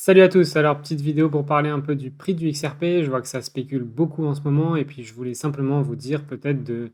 Salut à tous, alors petite vidéo pour parler un peu du prix du XRP. Je vois que ça spécule beaucoup en ce moment et puis je voulais simplement vous dire peut-être de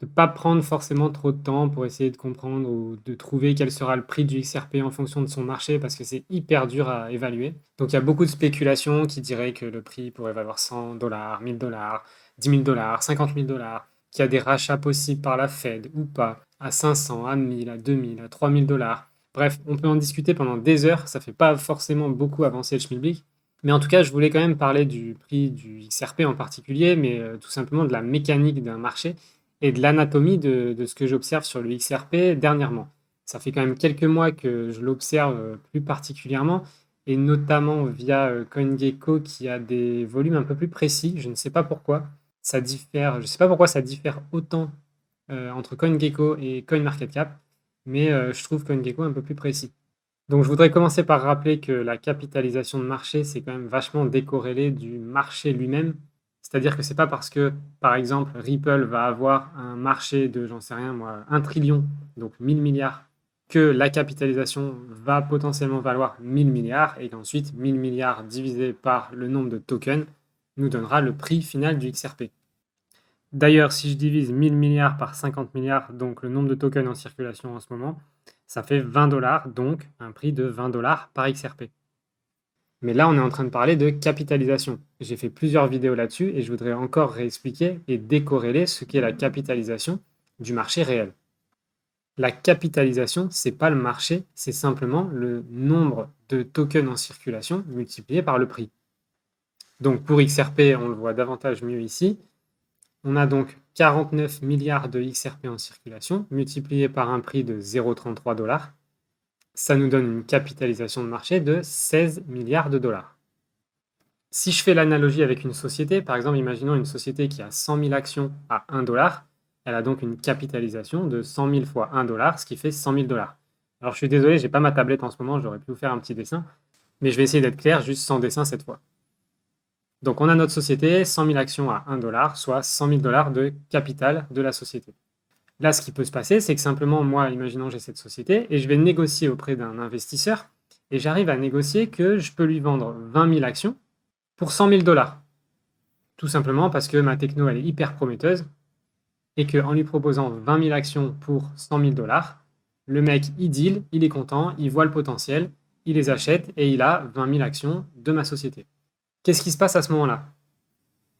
ne pas prendre forcément trop de temps pour essayer de comprendre ou de trouver quel sera le prix du XRP en fonction de son marché parce que c'est hyper dur à évaluer. Donc il y a beaucoup de spéculations qui diraient que le prix pourrait valoir 100 dollars, 1000 dollars, 10 000 dollars, 50 000 dollars, qu'il y a des rachats possibles par la Fed ou pas, à 500, à 1000, à 2000, à 3000 dollars. Bref, on peut en discuter pendant des heures, ça fait pas forcément beaucoup avancer le schmilblick. Mais en tout cas, je voulais quand même parler du prix du XRP en particulier, mais tout simplement de la mécanique d'un marché et de l'anatomie de ce que j'observe sur le XRP dernièrement. Ça fait quand même quelques mois que je l'observe plus particulièrement, et notamment via CoinGecko qui a des volumes un peu plus précis. Je ne sais pas pourquoi ça diffère, je ne sais pas pourquoi ça diffère autant entre CoinGecko et CoinMarketCap, mais je trouve CoinGecko un peu plus précis. Donc je voudrais commencer par rappeler que la capitalisation de marché, c'est quand même vachement décorrélé du marché lui-même. C'est-à-dire que c'est pas parce que, par exemple, Ripple va avoir un marché de, j'en sais rien moi, 1 trillion, donc 1000 milliards, que la capitalisation va potentiellement valoir 1000 milliards et qu'ensuite 1000 milliards divisé par le nombre de tokens nous donnera le prix final du XRP. D'ailleurs, si je divise 1000 milliards par 50 milliards, donc le nombre de tokens en circulation en ce moment, ça fait 20 dollars, donc un prix de 20 dollars par XRP. Mais là, on est en train de parler de capitalisation. J'ai fait plusieurs vidéos là-dessus et je voudrais encore réexpliquer et décorréler ce qu'est la capitalisation du marché réel. La capitalisation, c'est pas le marché, c'est simplement le nombre de tokens en circulation multiplié par le prix. Donc pour XRP, on le voit davantage mieux ici. On a donc 49 milliards de XRP en circulation, multiplié par un prix de 0,33 dollars. Ça nous donne une capitalisation de marché de 16 milliards de dollars. Si je fais l'analogie avec une société, par exemple, imaginons une société qui a 100 000 actions à 1 dollar, elle a donc une capitalisation de 100 000 fois 1 dollar, ce qui fait 100 000 dollars. Alors je suis désolé, j'ai pas ma tablette en ce moment, j'aurais pu vous faire un petit dessin, mais je vais essayer d'être clair, juste sans dessin cette fois. Donc on a notre société, 100 000 actions à 1 dollar, soit 100 000 dollars de capital de la société. Là, ce qui peut se passer, c'est que simplement, moi, imaginons j'ai cette société, et je vais négocier auprès d'un investisseur, et j'arrive à négocier que je peux lui vendre 20 000 actions pour 100 000 dollars. Tout simplement parce que ma techno, elle est hyper prometteuse, et qu'en lui proposant 20 000 actions pour 100 000 dollars, le mec, il deal, il est content, il voit le potentiel, il les achète, et il a 20 000 actions de ma société. Qu'est-ce qui se passe à ce moment-là?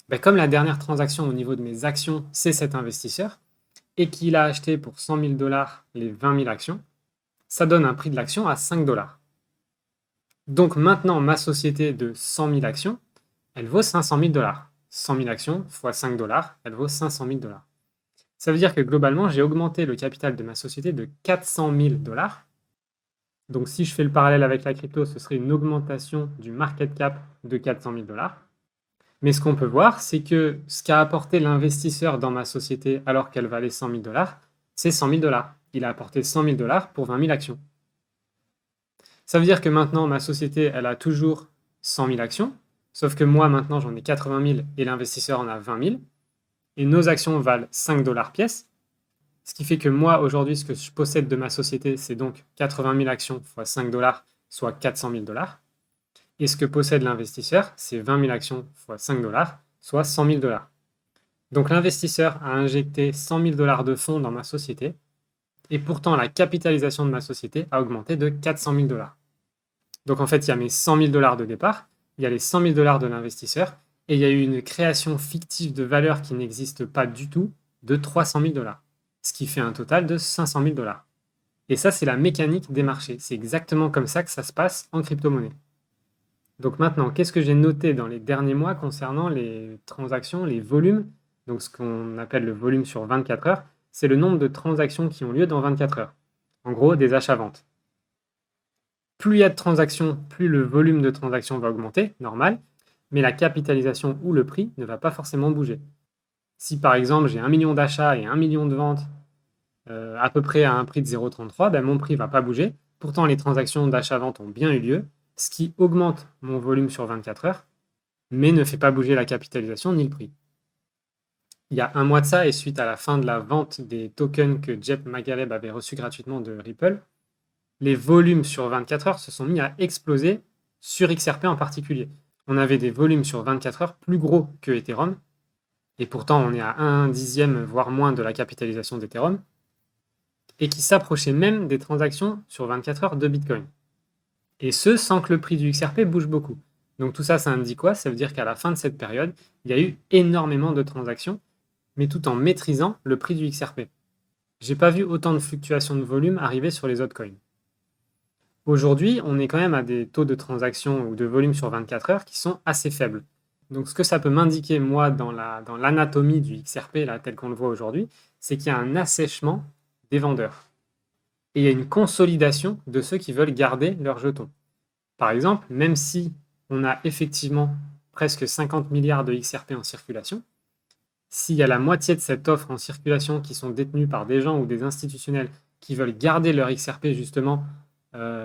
Ben, comme la dernière transaction au niveau de mes actions, c'est cet investisseur, et qu'il a acheté pour 100 000 dollars les 20 000 actions, ça donne un prix de l'action à 5 dollars. Donc maintenant, ma société de 100 000 actions, elle vaut 500 000 dollars. 100 000 actions fois 5 dollars, elle vaut 500 000 dollars. Ça veut dire que globalement, j'ai augmenté le capital de ma société de 400 000 dollars. Donc si je fais le parallèle avec la crypto, ce serait une augmentation du market cap de 400 000 dollars. Mais ce qu'on peut voir, c'est que ce qu'a apporté l'investisseur dans ma société alors qu'elle valait 100 000 dollars, c'est 100 000 dollars. Il a apporté 100 000 dollars pour 20 000 actions. Ça veut dire que maintenant, ma société, elle a toujours 100 000 actions, sauf que moi, maintenant, j'en ai 80 000 et l'investisseur en a 20 000. Et nos actions valent 5 dollars pièce. Ce qui fait que moi, aujourd'hui, ce que je possède de ma société, c'est donc 80 000 actions fois 5 dollars, soit 400 000 dollars. Et ce que possède l'investisseur, c'est 20 000 actions fois 5 dollars, soit 100 000 dollars. Donc l'investisseur a injecté 100 000 dollars de fonds dans ma société, et pourtant la capitalisation de ma société a augmenté de 400 000 dollars. Donc en fait, il y a mes 100 000 dollars de départ, il y a les 100 000 dollars de l'investisseur, et il y a eu une création fictive de valeur qui n'existe pas du tout de 300 000 dollars, ce qui fait un total de 500 000 dollars. Et ça, c'est la mécanique des marchés. C'est exactement comme ça que ça se passe en crypto-monnaie. Donc maintenant, qu'est-ce que j'ai noté dans les derniers mois concernant les transactions, les volumes? Donc ce qu'on appelle le volume sur 24 heures, c'est le nombre de transactions qui ont lieu dans 24 heures. En gros, des achats-ventes. Plus il y a de transactions, plus le volume de transactions va augmenter, normal, mais la capitalisation ou le prix ne va pas forcément bouger. Si par exemple j'ai 1 million d'achats et 1 million de ventes à peu près à un prix de 0,33, ben mon prix ne va pas bouger. Pourtant, les transactions d'achat-vente ont bien eu lieu, ce qui augmente mon volume sur 24 heures, mais ne fait pas bouger la capitalisation ni le prix. Il y a un mois de ça, et suite à la fin de la vente des tokens que Jeff Magaleb avait reçus gratuitement de Ripple, les volumes sur 24 heures se sont mis à exploser sur XRP en particulier. On avait des volumes sur 24 heures plus gros que Ethereum, et pourtant on est à 1/10, voire moins de la capitalisation d'Ethereum, et qui s'approchait même des transactions sur 24 heures de Bitcoin. Et ce, sans que le prix du XRP bouge beaucoup. Donc tout ça, ça indique quoi? Ça veut dire qu'à la fin de cette période, il y a eu énormément de transactions, mais tout en maîtrisant le prix du XRP. J'ai pas vu autant de fluctuations de volume arriver sur les autres coins. Aujourd'hui, on est quand même à des taux de transaction ou de volume sur 24 heures qui sont assez faibles. Donc ce que ça peut m'indiquer, moi, dans l'anatomie du XRP, là, tel qu'on le voit aujourd'hui, c'est qu'il y a un assèchement des vendeurs. Et il y a une consolidation de ceux qui veulent garder leurs jetons. Par exemple, même si on a effectivement presque 50 milliards de XRP en circulation, s'il y a la moitié de cette offre en circulation qui sont détenues par des gens ou des institutionnels qui veulent garder leur XRP justement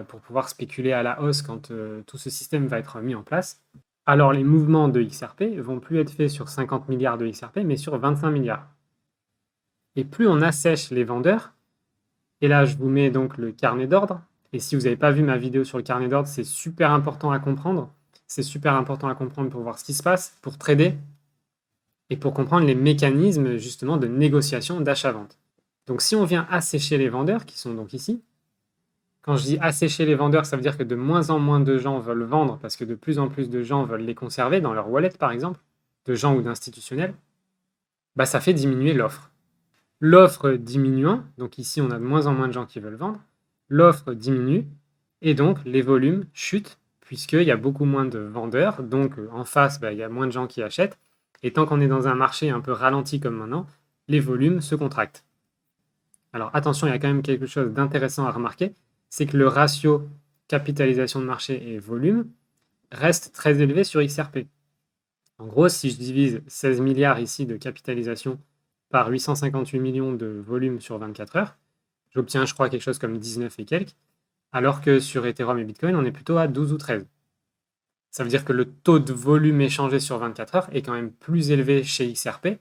pour pouvoir spéculer à la hausse quand tout ce système va être mis en place, alors les mouvements de XRP vont plus être faits sur 50 milliards de XRP, mais sur 25 milliards. Et plus on assèche les vendeurs, et là je vous mets donc le carnet d'ordre, et si vous n'avez pas vu ma vidéo sur le carnet d'ordre, c'est super important à comprendre. C'est super important à comprendre pour voir ce qui se passe, pour trader, et pour comprendre les mécanismes justement de négociation d'achat-vente. Donc si on vient assécher les vendeurs, qui sont donc ici, quand je dis assécher les vendeurs, ça veut dire que de moins en moins de gens veulent vendre parce que de plus en plus de gens veulent les conserver dans leur wallet par exemple, de gens ou d'institutionnels, bah ça fait diminuer l'offre. L'offre diminuant, donc ici on a de moins en moins de gens qui veulent vendre, l'offre diminue et donc les volumes chutent puisqu'il y a beaucoup moins de vendeurs, donc en face il y a moins de gens qui achètent, et tant qu'on est dans un marché un peu ralenti comme maintenant, les volumes se contractent. Alors attention, il y a quand même quelque chose d'intéressant à remarquer, c'est que le ratio capitalisation de marché et volume reste très élevé sur XRP. En gros, si je divise 16 milliards ici de capitalisation par 858 millions de volume sur 24 heures, j'obtiens, je crois, quelque chose comme 19 et quelques, alors que sur Ethereum et Bitcoin, on est plutôt à 12 ou 13. Ça veut dire que le taux de volume échangé sur 24 heures est quand même plus élevé chez XRP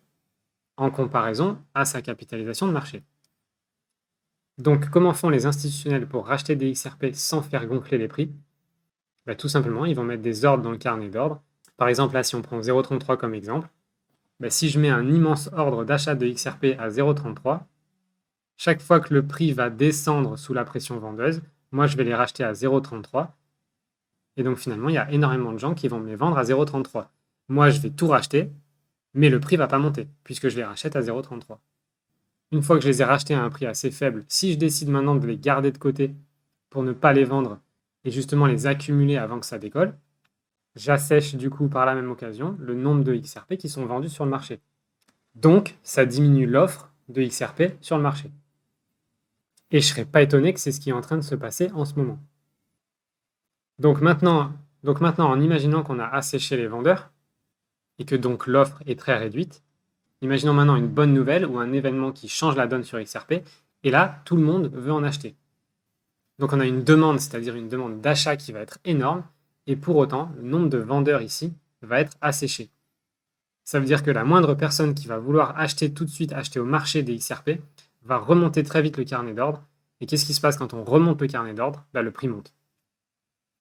en comparaison à sa capitalisation de marché. Donc, comment font les institutionnels pour racheter des XRP sans faire gonfler les prix? Tout simplement, ils vont mettre des ordres dans le carnet d'ordre. Par exemple, là, si on prend 0,33 comme exemple, si je mets un immense ordre d'achat de XRP à 0,33, chaque fois que le prix va descendre sous la pression vendeuse, moi, je vais les racheter à 0,33. Et donc, finalement, il y a énormément de gens qui vont me les vendre à 0,33. Moi, je vais tout racheter, mais le prix ne va pas monter, puisque je les rachète à 0,33. Une fois que je les ai rachetés à un prix assez faible, si je décide maintenant de les garder de côté pour ne pas les vendre et justement les accumuler avant que ça décolle, j'assèche du coup par la même occasion le nombre de XRP qui sont vendus sur le marché. Donc, ça diminue l'offre de XRP sur le marché. Et je ne serais pas étonné que c'est ce qui est en train de se passer en ce moment. Donc maintenant, en imaginant qu'on a asséché les vendeurs et que donc l'offre est très réduite, imaginons maintenant une bonne nouvelle ou un événement qui change la donne sur XRP, et là, tout le monde veut en acheter. Donc on a une demande, c'est-à-dire une demande d'achat qui va être énorme, et pour autant, le nombre de vendeurs ici va être asséché. Ça veut dire que la moindre personne qui va vouloir acheter tout de suite, acheter au marché des XRP, va remonter très vite le carnet d'ordre. Et qu'est-ce qui se passe quand on remonte le carnet d'ordre? Le prix monte.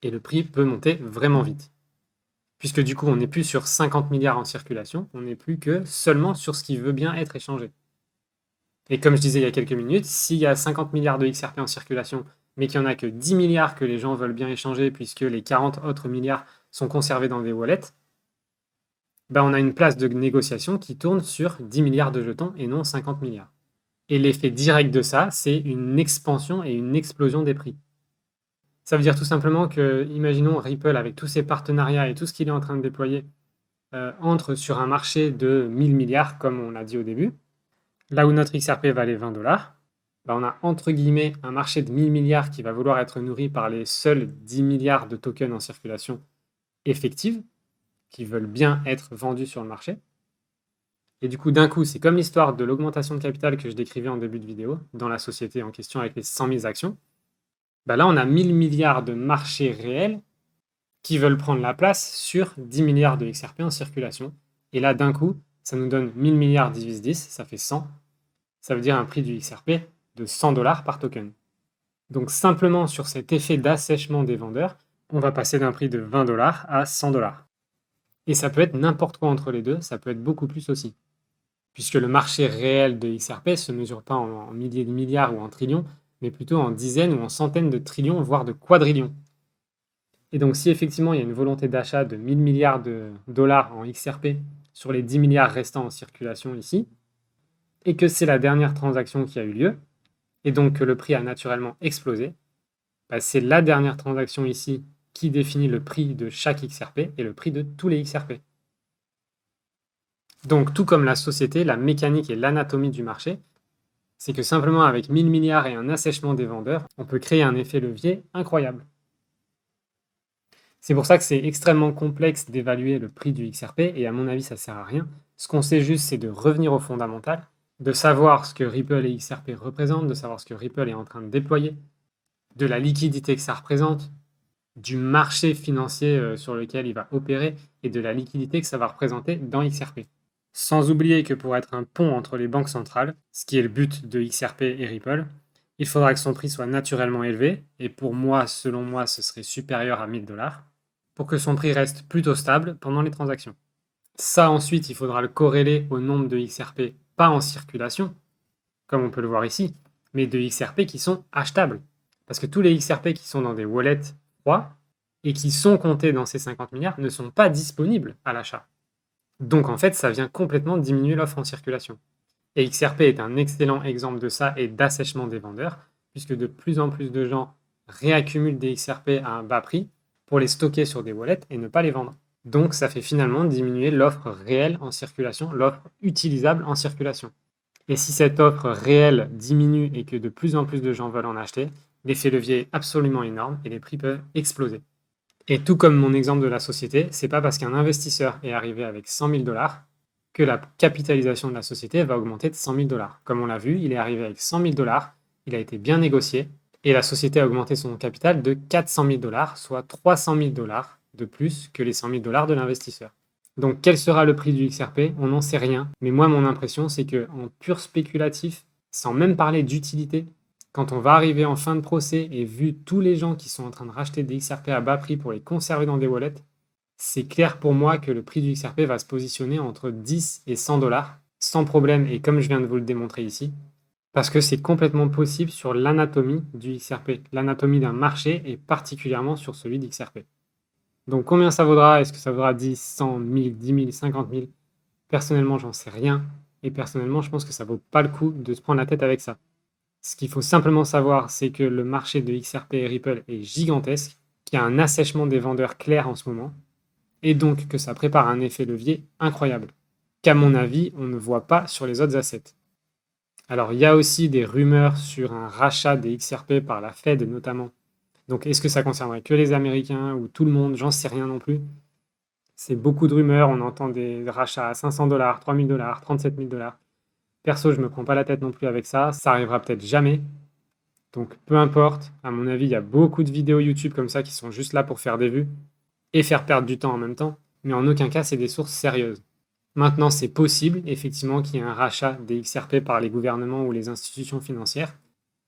Et le prix peut monter vraiment vite. Puisque du coup, on n'est plus sur 50 milliards en circulation, on n'est plus que seulement sur ce qui veut bien être échangé. Et comme je disais il y a quelques minutes, s'il y a 50 milliards de XRP en circulation, mais qu'il n'y en a que 10 milliards que les gens veulent bien échanger, puisque les 40 autres milliards sont conservés dans des wallets, on a une place de négociation qui tourne sur 10 milliards de jetons et non 50 milliards. Et l'effet direct de ça, c'est une expansion et une explosion des prix. Ça veut dire tout simplement que, imaginons Ripple avec tous ses partenariats et tout ce qu'il est en train de déployer, entre sur un marché de 1000 milliards, comme on l'a dit au début, là où notre XRP valait 20 dollars, on a entre guillemets un marché de 1000 milliards qui va vouloir être nourri par les seuls 10 milliards de tokens en circulation effective, qui veulent bien être vendus sur le marché. Et du coup, d'un coup, c'est comme l'histoire de l'augmentation de capital que je décrivais en début de vidéo, dans la société en question avec les 100 000 actions. Là, on a 1000 milliards de marchés réels qui veulent prendre la place sur 10 milliards de XRP en circulation. Et là, d'un coup, ça nous donne 1000 milliards divisé 10, ça fait 100. Ça veut dire un prix du XRP de 100 dollars par token. Donc simplement sur cet effet d'assèchement des vendeurs, on va passer d'un prix de 20 $ à 100 $. Et ça peut être n'importe quoi entre les deux, ça peut être beaucoup plus aussi. Puisque le marché réel de XRP se mesure pas en milliers de milliards ou en trillions, mais plutôt en dizaines ou en centaines de trillions, voire de quadrillions. Et donc si effectivement il y a une volonté d'achat de 1000 milliards de dollars en XRP sur les 10 milliards restants en circulation ici, et que c'est la dernière transaction qui a eu lieu, et donc que le prix a naturellement explosé, bah, c'est la dernière transaction ici qui définit le prix de chaque XRP et le prix de tous les XRP. Donc tout comme la société, la mécanique et l'anatomie du marché, c'est que simplement avec 1000 milliards et un assèchement des vendeurs, on peut créer un effet levier incroyable. C'est pour ça que c'est extrêmement complexe d'évaluer le prix du XRP, et à mon avis, ça sert à rien. Ce qu'on sait juste, c'est de revenir au fondamental, de savoir ce que Ripple et XRP représentent, de savoir ce que Ripple est en train de déployer, de la liquidité que ça représente, du marché financier sur lequel il va opérer, et de la liquidité que ça va représenter dans XRP. Sans oublier que pour être un pont entre les banques centrales, ce qui est le but de XRP et Ripple, il faudra que son prix soit naturellement élevé, et pour moi, selon moi, ce serait supérieur à 1000 $, pour que son prix reste plutôt stable pendant les transactions. Ça, ensuite, il faudra le corréler au nombre de XRP, pas en circulation, comme on peut le voir ici, mais de XRP qui sont achetables. Parce que tous les XRP qui sont dans des wallets froids et qui sont comptés dans ces 50 milliards ne sont pas disponibles à l'achat. Donc en fait, ça vient complètement diminuer l'offre en circulation. Et XRP est un excellent exemple de ça et d'assèchement des vendeurs, puisque de plus en plus de gens réaccumulent des XRP à un bas prix pour les stocker sur des wallets et ne pas les vendre. Donc ça fait finalement diminuer l'offre réelle en circulation, l'offre utilisable en circulation. Et si cette offre réelle diminue et que de plus en plus de gens veulent en acheter, l'effet levier est absolument énorme et les prix peuvent exploser. Et tout comme mon exemple de la société, c'est pas parce qu'un investisseur est arrivé avec 100 000 $ que la capitalisation de la société va augmenter de 100 000 $. Comme on l'a vu, il est arrivé avec 100 000 $, il a été bien négocié, et la société a augmenté son capital de 400 000 $, soit 300 000 $ de plus que les 100 000 $ de l'investisseur. Donc quel sera le prix du XRP? On n'en sait rien, mais moi mon impression c'est que en pur spéculatif, sans même parler d'utilité, quand on va arriver en fin de procès et vu tous les gens qui sont en train de racheter des XRP à bas prix pour les conserver dans des wallets, c'est clair pour moi que le prix du XRP va se positionner entre 10 et 100 $, sans problème, et comme je viens de vous le démontrer ici, parce que c'est complètement possible sur l'anatomie du XRP, l'anatomie d'un marché, et particulièrement sur celui d'XRP. Donc combien ça vaudra? Est-ce que ça vaudra 10, 100, 1000, 10 000, 50 000? Personnellement, j'en sais rien, et personnellement, je pense que ça vaut pas le coup de se prendre la tête avec ça. Ce qu'il faut simplement savoir, c'est que le marché de XRP et Ripple est gigantesque, qu'il y a un assèchement des vendeurs clair en ce moment, et donc que ça prépare un effet levier incroyable, qu'à mon avis, on ne voit pas sur les autres assets. Alors, il y a aussi des rumeurs sur un rachat des XRP par la Fed notamment. Donc, est-ce que ça concernerait que les Américains ou tout le monde? J'en sais rien non plus. C'est beaucoup de rumeurs, on entend des rachats à 500 $, 3000 $, 37 000 $. Perso, je me prends pas la tête non plus avec ça, ça arrivera peut-être jamais. Donc peu importe, à mon avis, il y a beaucoup de vidéos YouTube comme ça qui sont juste là pour faire des vues et faire perdre du temps en même temps, mais en aucun cas c'est des sources sérieuses. Maintenant, c'est possible, effectivement, qu'il y ait un rachat des XRP par les gouvernements ou les institutions financières.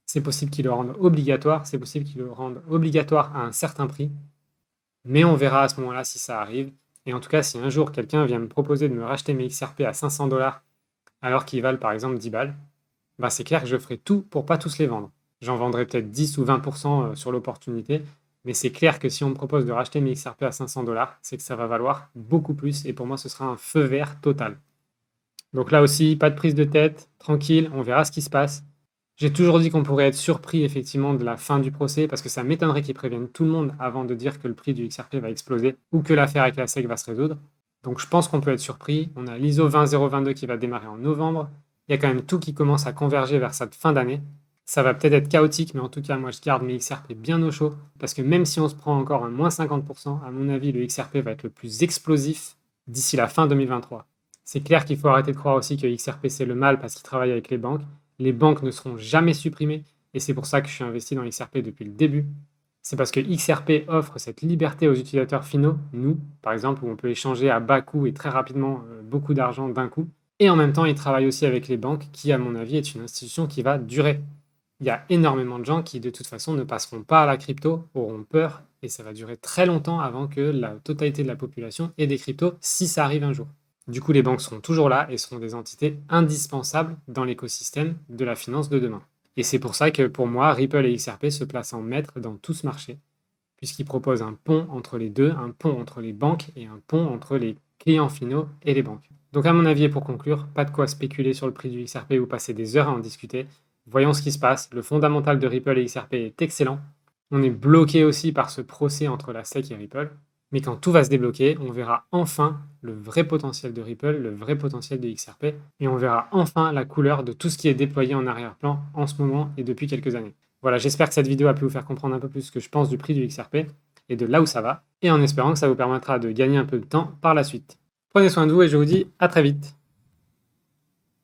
C'est possible qu'ils le rendent obligatoire, c'est possible qu'ils le rendent obligatoire à un certain prix, mais on verra à ce moment-là si ça arrive. Et en tout cas, si un jour quelqu'un vient me proposer de me racheter mes XRP à 500 $ alors qu'ils valent par exemple 10 balles, bah c'est clair que je ferai tout pour pas tous les vendre. J'en vendrai peut-être 10 ou 20% sur l'opportunité, mais c'est clair que si on me propose de racheter mes XRP à 500 $, c'est que ça va valoir beaucoup plus, et pour moi ce sera un feu vert total. Donc là aussi, pas de prise de tête, tranquille, on verra ce qui se passe. J'ai toujours dit qu'on pourrait être surpris effectivement de la fin du procès, parce que ça m'étonnerait qu'ils préviennent tout le monde avant de dire que le prix du XRP va exploser ou que l'affaire avec la SEC va se résoudre. Donc je pense qu'on peut être surpris. On a l'ISO 20022 qui va démarrer en novembre. Il y a quand même tout qui commence à converger vers cette fin d'année. Ça va peut-être être chaotique, mais en tout cas, moi je garde mes XRP bien au chaud, parce que même si on se prend encore un moins 50%, à mon avis, le XRP va être le plus explosif d'ici la fin 2023. C'est clair qu'il faut arrêter de croire aussi que XRP c'est le mal parce qu'il travaille avec les banques. Les banques ne seront jamais supprimées, et c'est pour ça que je suis investi dans XRP depuis le début. C'est parce que XRP offre cette liberté aux utilisateurs finaux, nous, par exemple, où on peut échanger à bas coût et très rapidement beaucoup d'argent d'un coup. Et en même temps, il travaille aussi avec les banques, qui, à mon avis, est une institution qui va durer. Il y a énormément de gens qui, de toute façon, ne passeront pas à la crypto, auront peur, et ça va durer très longtemps avant que la totalité de la population ait des cryptos, si ça arrive un jour. Du coup, les banques seront toujours là et seront des entités indispensables dans l'écosystème de la finance de demain. Et c'est pour ça que pour moi, Ripple et XRP se placent en maître dans tout ce marché, puisqu'ils proposent un pont entre les deux, un pont entre les banques et un pont entre les clients finaux et les banques. Donc à mon avis, et pour conclure, pas de quoi spéculer sur le prix du XRP ou passer des heures à en discuter. Voyons ce qui se passe. Le fondamental de Ripple et XRP est excellent. On est bloqué aussi par ce procès entre la SEC et Ripple. Mais quand tout va se débloquer, on verra enfin le vrai potentiel de Ripple, le vrai potentiel de XRP, et on verra enfin la couleur de tout ce qui est déployé en arrière-plan en ce moment et depuis quelques années. Voilà, j'espère que cette vidéo a pu vous faire comprendre un peu plus ce que je pense du prix du XRP et de là où ça va, et en espérant que ça vous permettra de gagner un peu de temps par la suite. Prenez soin de vous et je vous dis à très vite.